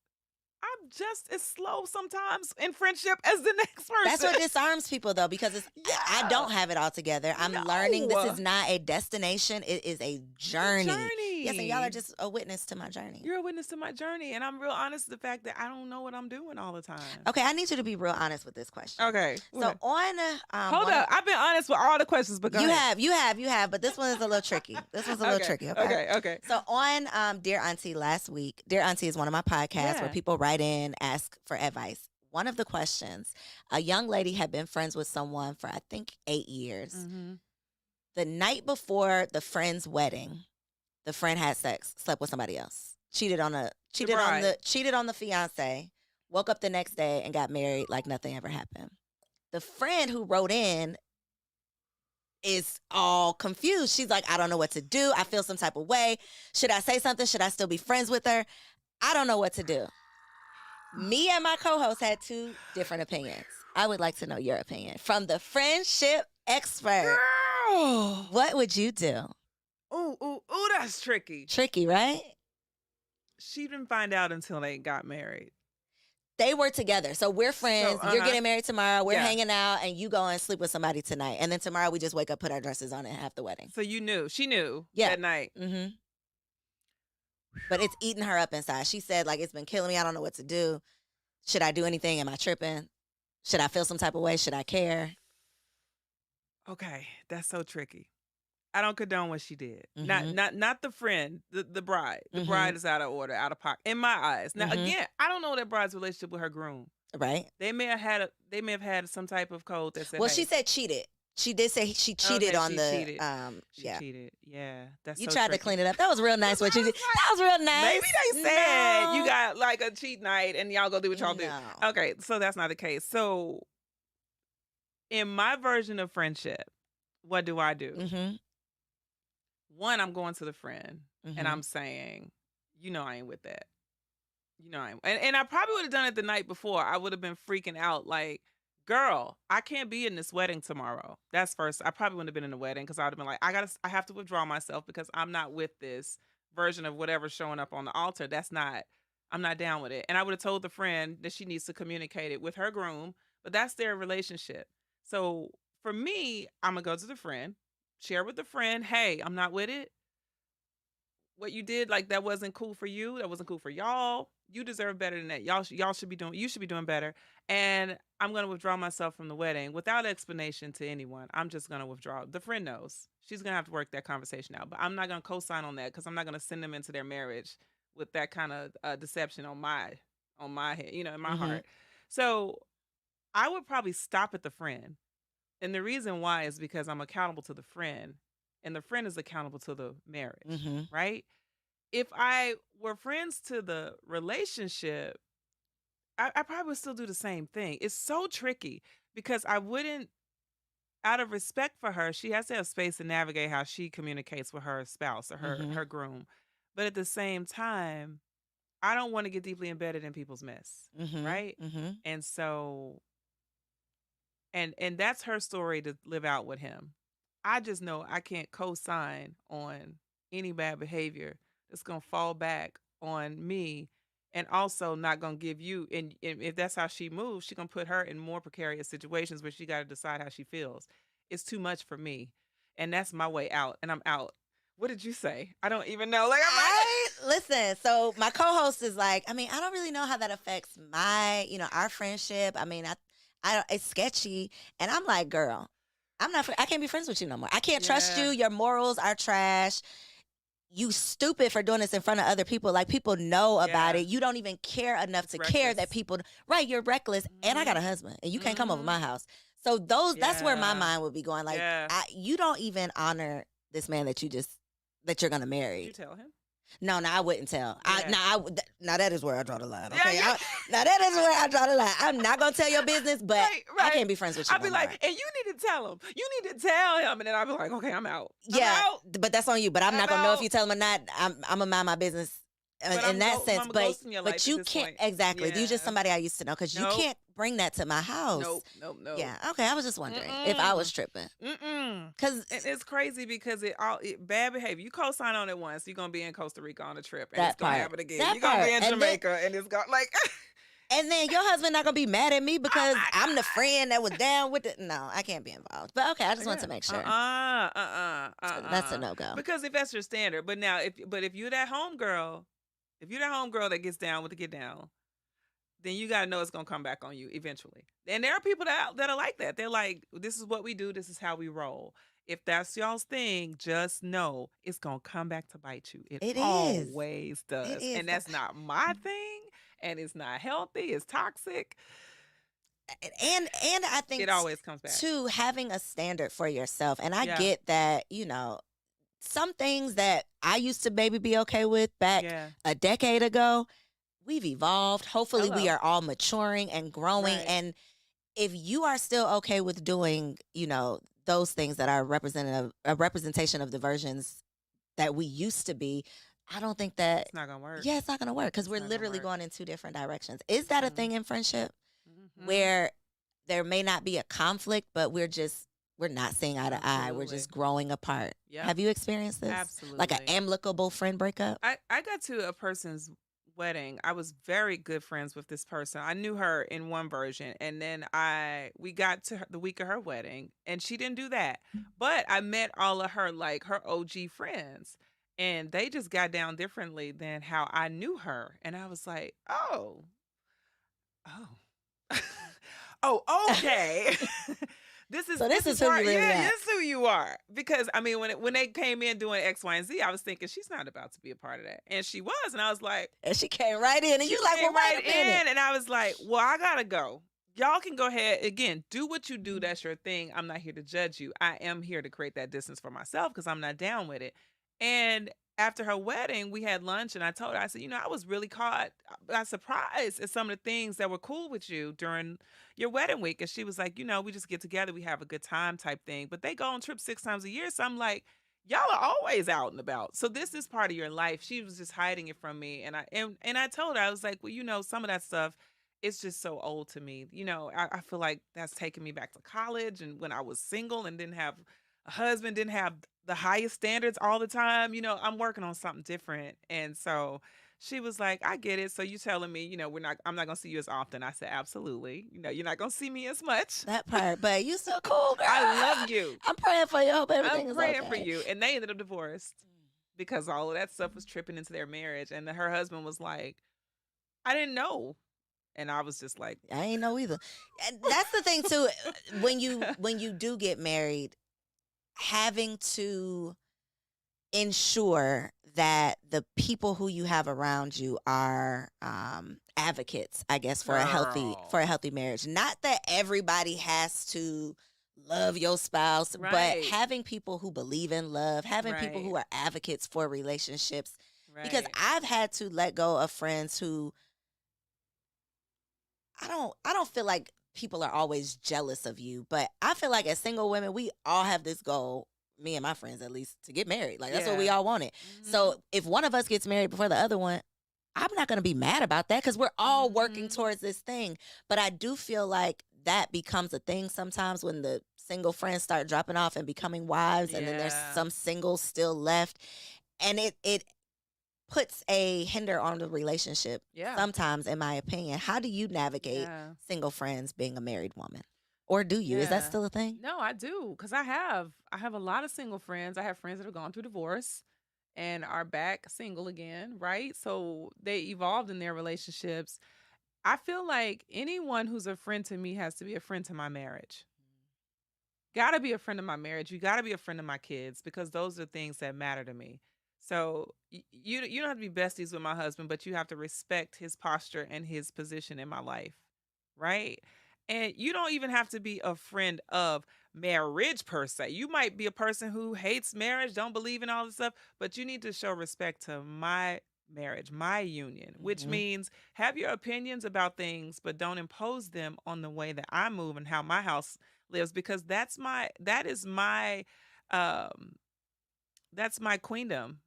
I'm just as slow sometimes in friendship as the next person. That's what disarms people, though, because I don't have it all together. I'm learning this is not a destination. It is a journey. Yes, and y'all are just a witness to my journey. You're a witness to my journey, and I'm real honest with the fact that I don't know what I'm doing all the time. Okay, I need you to be real honest with this question. Okay. So on... Hold up. I've been honest with all the questions, but go ahead. You have, but this one is a little tricky. This one's a little tricky, Okay. So on Dear Auntie last week, Dear Auntie is one of my podcasts where people write in, ask for advice. One of the questions, a young lady had been friends with someone for, I think, 8 years. Mm-hmm. The night before the friend's wedding, the friend had sex, slept with somebody else, cheated on the fiance, woke up the next day and got married like nothing ever happened. The friend who wrote in is all confused. She's like, I don't know what to do. I feel some type of way. Should I say something? Should I still be friends with her? I don't know what to do. Me and my co-host had 2 different opinions. I would like to know your opinion from the friendship expert. Girl. What would you do? Ooh, that's tricky. Tricky, right? She didn't find out until they got married. They were together. So we're friends. So, You're getting married tomorrow. We're hanging out, and you go and sleep with somebody tonight. And then tomorrow we just wake up, put our dresses on, and have the wedding. So you knew. She knew that night. Mm-hmm. But it's eating her up inside. She said, like, it's been killing me. I don't know what to do. Should I do anything? Am I tripping? Should I feel some type of way? Should I care? Okay, that's so tricky. I don't condone what she did. Mm-hmm. Not the friend, the bride. The Mm-hmm. bride is out of order, out of pocket, in my eyes. Now, again, I don't know that bride's relationship with her groom. Right. They may have had some type of code that said. Well, she said cheated. She did say she cheated on the. Cheated. She cheated. Yeah, that's. You so tried tricky. to clean it up. That was real nice. What you did. That was real nice. Maybe they said you got like a cheat night and y'all go do what y'all do. No. Okay, so that's not the case. So, in my version of friendship, what do I do? Mm-hmm. One, I'm going to the friend Mm-hmm. and I'm saying, I ain't with that. I ain't. And I probably would have done it the night before. I would have been freaking out like, girl, I can't be in this wedding tomorrow. That's first. I probably wouldn't have been in the wedding because I would have been like, I have to withdraw myself because I'm not with this version of whatever's showing up on the altar. I'm not down with it. And I would have told the friend that she needs to communicate it with her groom, but that's their relationship. So for me, I'm going to go to the friend, share with the friend, hey, I'm not with it. What you did, like, that wasn't cool for you. That wasn't cool for y'all. You deserve better than that. You should be doing better. And I'm going to withdraw myself from the wedding without explanation to anyone. I'm just going to withdraw. The friend knows. She's going to have to work that conversation out. But I'm not going to co-sign on that because I'm not going to send them into their marriage with that kind of deception on my head, in my heart. So I would probably stop at the friend. And the reason why is because I'm accountable to the friend. And the friend is accountable to the marriage, right? If I were friends to the relationship, I probably would still do the same thing. It's so tricky because I wouldn't, out of respect for her, she has to have space to navigate how she communicates with her spouse or her groom. But at the same time, I don't want to get deeply embedded in people's mess, right? And so, and that's her story to live out with him. I just know I can't co-sign on any bad behavior that's going to fall back on me and also not going to give you, and if that's how she moves, she's going to put her in more precarious situations where she got to decide how she feels. It's too much for me. And that's my way out, and I'm out. What did you say? I don't even know. Like, listen, so my co-host is like, I don't really know how that affects my, our friendship. I it's sketchy. And I'm like, girl, I can't be friends with you no more. I can't trust you. Your morals are trash. You stupid for doing this in front of other people. Like, people know about it. You don't even care enough to care that people, right, you're reckless. And I got a husband and you can't come over my house. So that's where my mind would be going. Like, you don't even honor this man that you're going to marry. Did you tell him? No, I wouldn't tell. Yeah. Now that is where I draw the line. Yeah, Okay, yeah. now that is where I draw the line. I'm not gonna tell your business, but Right, I right. can't be friends with you I'd no be more. like, and you need to tell him. You need to tell him. And then I'd be like, okay, I'm out. Yeah, I'm out. but that's on you. But I'm not I'm gonna know if out. you tell him or not. I'm gonna mind my business But in that sense. I'm But ghosting your life at you this can't point. exactly. You just Yeah. somebody I used to know because you Nope. can't bring that to my house. Nope. Nope. Nope. Yeah. Okay. I was just wondering if I was Mm-mm. tripping Mm-mm. because And it's crazy because bad behavior. You co-sign on it once, you're gonna be in Costa Rica on a trip, and it's that gonna part. happen again. That You're gonna be part. in Jamaica, and it's gonna like. And then your husband not gonna be mad at me Oh because my I'm the God. friend that was down with it. No, I can't be involved. But okay, I just want to Yeah. make sure. That's a no go. Because if that's your standard, but now if you're that homegirl, if you're that homegirl that gets down with the get down, then you gotta know it's gonna come back on you eventually. And there are people that are like that. They're like, this is what we do, this is how we roll. If that's y'all's thing, just know it's gonna come back to bite you. It It is. always It does. is. And that's not my thing, and it's not healthy, it's toxic. And I think It always comes back. too, having a standard for yourself. And I Yeah. get that, some things that I used to maybe be okay with back Yeah. a decade ago, we've evolved. Hopefully we Hello. are all maturing and growing. Right. And if you are still okay with doing, those things that are a representation of the versions that we used to be, I don't think that It's not gonna work. yeah, it's not gonna work because we're not gonna literally work. going in two different directions. Is that a Mhm. thing in friendship Mhm. where there may not be a conflict, but we're not seeing eye to eye. We're Absolutely. just growing apart. Yep. Have you experienced this? Absolutely. Like an amicable friend breakup? I got to a person's wedding. I was very good friends with this person. I knew her in one version, and then we got to the week of her wedding, and she didn't do that. But I met all of her her OG friends, and they just got down differently than how I knew her. And I was like, oh, oh, oh, okay. So this is who you really yeah, are. this is who you are. Because I mean, when they came in doing X, Y, and Z, I was thinking she's not about to be a part of that, and she was, and I was like, And she came right in, and she you like, well, came wait right a minute. in, and I was like, well, I gotta go. Y'all can go ahead again, do what you do. That's your thing. I'm not here to judge you. I am here to create that distance for myself because I'm not down with it. And after her wedding, we had lunch, and I told her, I said, I was really caught by surprise at some of the things that were cool with you during your wedding week. And she was like, we just get together, we have a good time type thing. But they go on trips 6 times a year. So I'm like, y'all are always out and about. So this is part of your life. She was just hiding it from me. And I told her, I was like, well, some of that stuff, it's just so old to me. I feel like that's taking me back to college and when I was single and didn't have a husband, didn't have the highest standards all the time. I'm working on something different. And so she was like, I get it. So you telling me, I'm not gonna see you as often. I said, absolutely. You're not gonna see me as much. That part, but you so cool, girl. I love you. I'm praying for you. I hope everything I'm is praying okay. for you. And they ended up divorced because all of that stuff was tripping into their marriage. And her husband was like, I didn't know. And I was just like, I ain't know either. And that's the thing too. When you do get married, having to ensure that the people who you have around you are advocates, I guess, for a healthy marriage. Not that everybody has to love your spouse, but Right. having people who believe in love, having people Right. who are advocates for relationships. right. Because I've had to let go of friends who I don't feel like people are always jealous of you, but I feel like as single women, we all have this goal, me and my friends at least, to get married. Like that's what we Yeah. all wanted. Mhm. So if one of us gets married before the other one, I'm not going to be mad about that because we're all working Mhm. towards this thing. But I do feel like that becomes a thing sometimes when the single friends start dropping off and becoming wives, and then there's Yeah. some singles still left, and it puts a hinder on the relationship Yeah. sometimes, in my opinion. How do you navigate Yeah. single friends being a married woman? Or do you? Is that Yeah. still a thing? No, I do, because I have a lot of single friends. I have friends that have gone through divorce and are back single again, right? So they evolved in their relationships. I feel like anyone who's a friend to me has to be a friend to my marriage. Gotta be a friend of my marriage. You gotta be a friend of my kids because those are things that matter to me. So you don't have to be besties with my husband, but you have to respect his posture and his position in my life, right? And you don't even have to be a friend of marriage per se. You might be a person who hates marriage, don't believe in all this stuff, but you need to show respect to my marriage, my union, which Mhm. means have your opinions about things, but don't impose them on the way that I move and how my house lives, because um that's my queendom,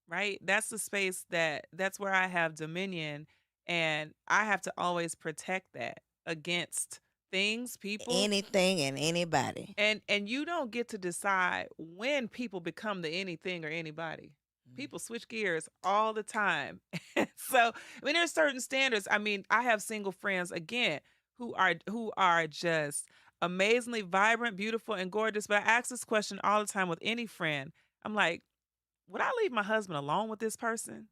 right? That's the space that's where I have dominion, and I have to always protect that against things, people, Anything and anybody. and you don't get to decide when people become the anything or anybody. Mm. People switch gears all the time. So, when there's certain standards, I mean, I have single friends again who are just amazingly vibrant, beautiful, and gorgeous. But I ask this question all the time with any friend. I'm like, would I leave my husband alone with this person?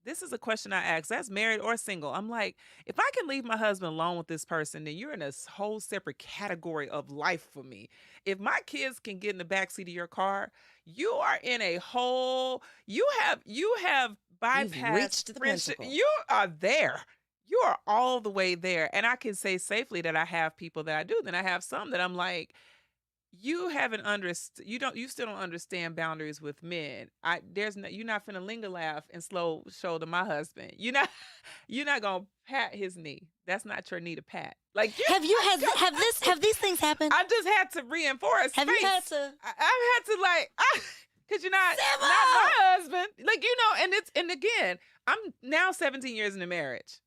This is a question I ask. That's married or single. I'm like, if I can leave my husband alone with this person, then you're in a whole separate category of life for me. If my kids can get in the backseat of your car, you are in a whole. You have You've bypassed reached the friendship. pinnacle. You are there. You are all the way there, and I can say safely that I have people that I do. Then I have some that I'm like, you haven't you still don't understand boundaries with men. You're not finna linger laugh and slow shoulder my husband. You're not gonna pat his knee. That's not your knee to pat. Like you Have you have these things happened? I just had to reinforce Have you had space. to I've had to cause you're not my husband. Like, and again, I'm now 17 years into marriage.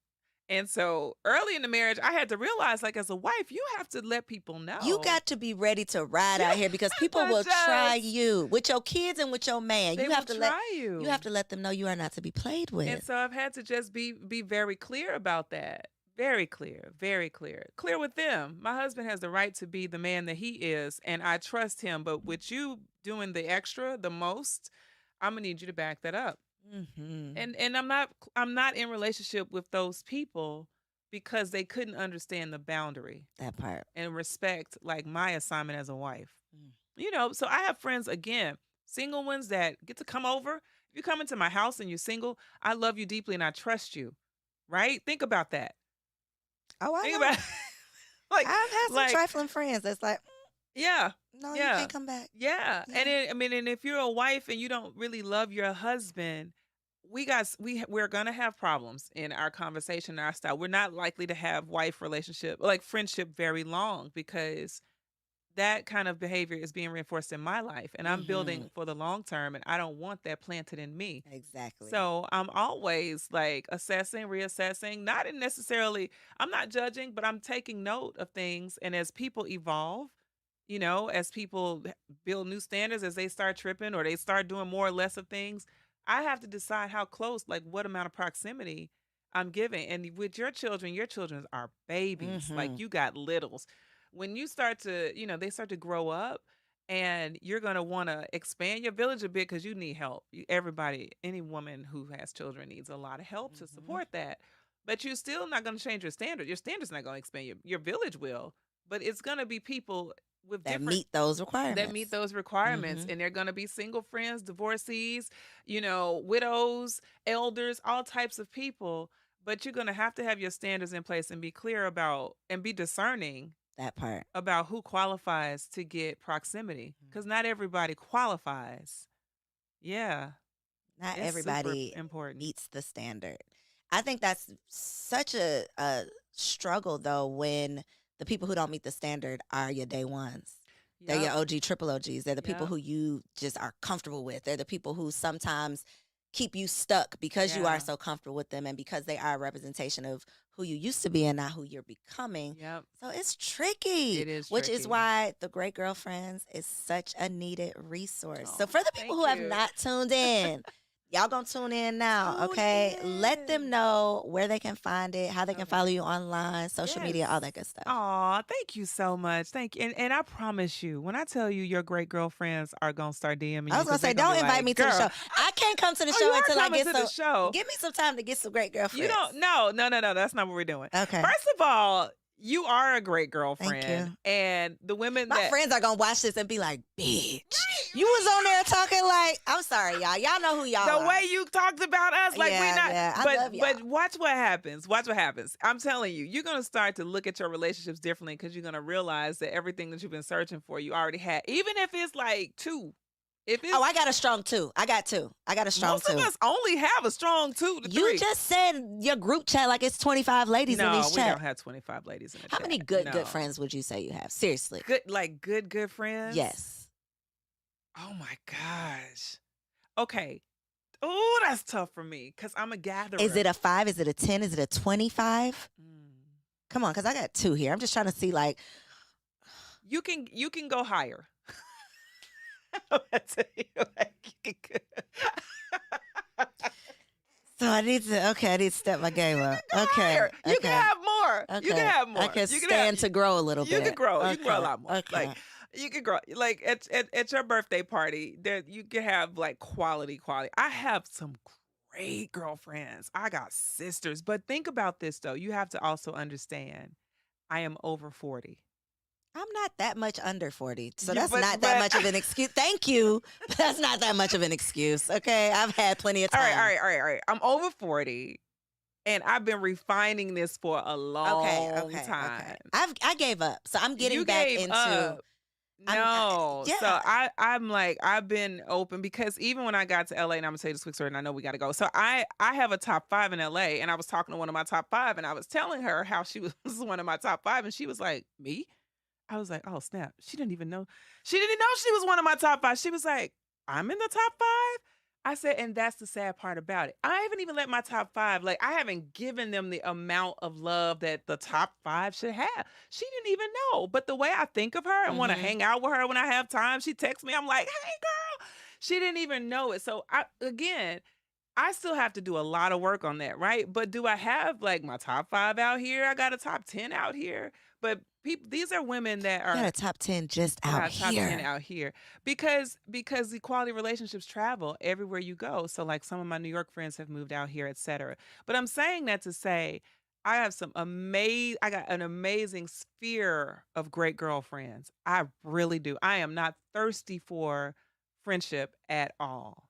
And so early in the marriage, I had to realize, like, as a wife, you have to let people You know. got to be ready to ride You out here because people have to will try just you with your kids and with your man. They You will have to let try you. you have to let them know you are not to be played And with. so I've had to just be very clear about that. Very clear, very clear. Clear with them. My husband has the right to be the man that he is, and I trust him. But with you doing the extra, the most, I'm gonna need you to back that up. Hmm. And I'm not in relationship with those people because they couldn't understand the boundary That part. and respect like my assignment as a wife. Mm. So I have friends again, single ones that get to come over. If you come into my house and you're single, I love you deeply and I trust you. Right? Think about that. Oh, I Think know. about like I've had some like trifling friends that's like, yeah. no, you Yeah. can't come back. Yeah. Yeah. And if you're a wife and you don't really love your husband, we're gonna have problems in our conversation, our style. We're not likely to have wife relationship, like friendship, very long because that kind of behavior is being reinforced in my life, and I'm Hmm. building for the long term, and I don't want that planted in me. Exactly. So I'm always like assessing, reassessing, not in necessarily, I'm not judging, but I'm taking note of things. And as people evolve, as people build new standards, as they start tripping or they start doing more or less of things, I have to decide how close, like what amount of proximity I'm giving. And with your children are babies, like Hmm. you got littles. When you start to, they start to grow up and you're going to want to expand your village a bit because you need help. Everybody, any woman who has children needs a lot of help to Hmm. support that. But you're still not going to change your standard. Your standard's not going to expand. Your village will, but it's going to be people with That different meet those that meet requirements. those requirements. Hmm. And they're going to be single friends, divorcees, widows, elders, all types of people. But you're going to have your standards in place and be clear about and be discerning That part. about who qualifies to get proximity because not everybody qualifies. Yeah, Not it's super everybody important. meets the standard. I think that's such a struggle though when the people who don't meet the standard are your day ones. They're your Yep. OG, triple OGs. They're the people Yep. who you just are comfortable with. They're the people who sometimes keep you stuck because you are Yeah. so comfortable with them and because they are a representation of who you used to be and not who you're becoming. Yep. So it's tricky, It is which is tricky. why the Great Girlfriends is such a needed resource. So Oh, for the people thank who have you. not tuned in, y'all gonna tune in now, Tune okay? Let them in. know where they can find it, how they can follow Okay. you online, social media, all that good stuff. Aw, thank you so much. Thank you. And I promise you, when I tell you your great girlfriends are gonna start DMing I you was gonna because they're say, gonna don't be invite like, me to the girl, show. I can't come to the oh, show you are until I coming get to the show. give me some time to get some great You girlfriends. don't no, no, no, no, that's not what we're doing. Okay. First of all, you are a great Thank girlfriend. you. And the women My that friends are gonna watch this and be like, bitch. You was on there talking like, I'm sorry, y'all. Y'all know who y'all are. The way you talked about us, like we not. Yeah, but I love y'all. but watch what happens. Watch what happens. I'm telling you, you're gonna start to look at your relationships differently because you're gonna realize that everything that you've been searching for, you already had. Even if it's like 2. If it's, I got a strong 2. I got 2. I got a strong 2. most of us only have a strong 2 to 3. You just said your group chat like it's 25 ladies in these chats. No, we don't have 25 ladies in the chat. How many good friends would you say you have? Seriously. Good friends? Yes. Oh my gosh. Okay. Oh, that's tough for me because I'm a gatherer. Is it a 5? Is it a 10? Is it a 25? Come on, because I got 2 here. I'm just trying to see like. You can go higher. I'm gonna tell you, like, you can go. So I need to step my game up. Okay. You can have more. Okay. You can have more. I can stand to grow a little bit. You can grow. Okay. You can grow a lot more. Okay. Like you can grow. Like at your birthday party, there you can have like quality. I have some great girlfriends. I got sisters. But think about this though. You have to also understand I am over 40. I'm not that much under 40, so Yeah, that's not that much of an excuse. Thank you. That's not that much of an excuse, okay? I've had plenty of time. All right. I'm over 40, and I've been refining this for a long time. Okay. I gave up, so I'm getting back into. Up. No, yeah. So I'm like I've been open because even when I got to LA, and I'm gonna say this quick story, and I know we got to go. So I have a top 5 in LA, and I was talking to one of my top 5, and I was telling her how she was one of my top 5, and she was like, "Me?" I was like, oh, snap. She didn't even know. She didn't know she was one of my top 5. She was like, I'm in the top 5? I said, and that's the sad part about it. I haven't even let my top 5, like, I haven't given them the amount of love that the top 5 should have. She didn't even know. But the way I think of her and want to hang out with her when I have time, she texts me. I'm like, hey, girl. She didn't even know it. So, I still have to do a lot of work on that, right? But do I have like my top 5 out here? I got a top 10 out here. But these are women that are. You got a top 10 just out Top here. 10 out here because the quality relationships travel everywhere you go. So like some of my New York friends have moved out here, etc. But I'm saying that to say I have I got an amazing sphere of great girlfriends. I really do. I am not thirsty for friendship at all.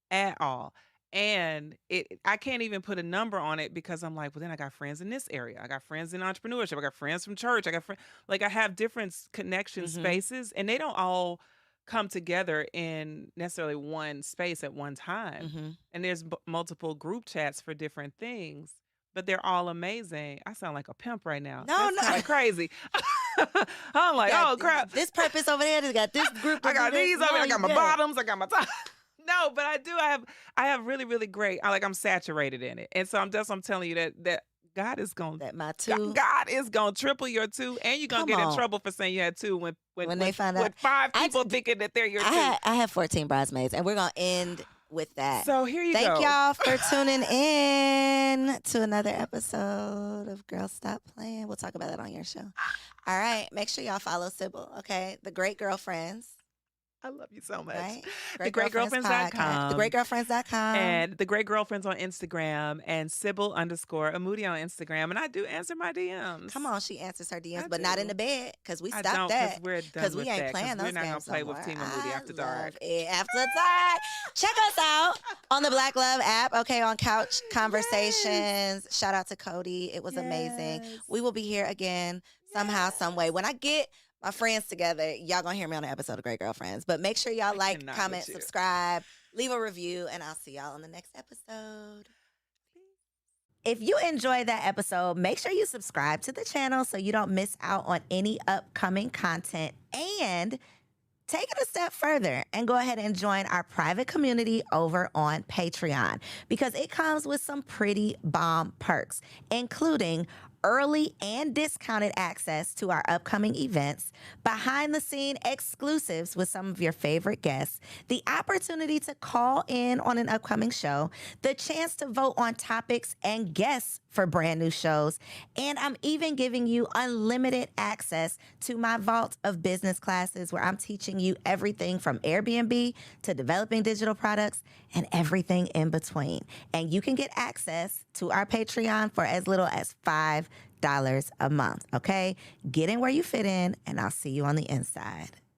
At all. And I can't even put a number on it because I'm like, well, then I got friends in this area. I got friends in entrepreneurship. I got friends from church. I got friends, like I have different connection spaces, and they don't all come together in necessarily one space at one time. And there's multiple group chats for different things, but they're all amazing. I sound like a pimp right now. No, That's kinda crazy. I'm like, oh crap. This purpose over there. They got this group. I got these over. I got my bottoms. I got my top. No, but I do. I have really, really great. I'm saturated in it, and so I'm telling you that God is gonna my 2. God is gonna triple your 2, and you're gonna get in trouble for saying you had 2 when they find out. With 5 people thinking that they're your 2. I have 14 bridesmaids, and we're gonna end with that. So here you go. Thank y'all for tuning in to another episode of Girls Stop Playing. We'll talk about that on your show. All right, make sure y'all follow Sybil. Okay, The Great Girlfriends. I love you so much. Right? TheGreatGirlfriends.com. TheGreatGirlfriends.com. And The Great Girlfriends on Instagram and Sybil_Amuti on Instagram. And I do answer my DMs. Come on, she answers her DMs, but not in the bed because we I stopped don't, that. We're done with we ain't that, playing those we're not games gonna play no with Team more. Amuti after dark. After dark. Check us out on the Black Love app, okay, on Couch Conversations. Yes. Shout out to Cody. It was amazing. We will be here again somehow, some way. When I get my friends together, y'all gonna hear me on an episode of Great Girlfriends. But make sure y'all like, comment, subscribe, leave a review, and I'll see y'all on the next episode. If you enjoyed that episode, make sure you subscribe to the channel so you don't miss out on any upcoming content. And take it a step further and go ahead and join our private community over on Patreon because it comes with some pretty bomb perks, including early and discounted access to our upcoming events, behind-the-scene exclusives with some of your favorite guests, the opportunity to call in on an upcoming show, the chance to vote on topics and guests for brand new shows, and I'm even giving you unlimited access to my vault of business classes where I'm teaching you everything from Airbnb to developing digital products and everything in between. And you can get access to our Patreon for as little as $5 a month, okay? Get in where you fit in, and I'll see you on the inside.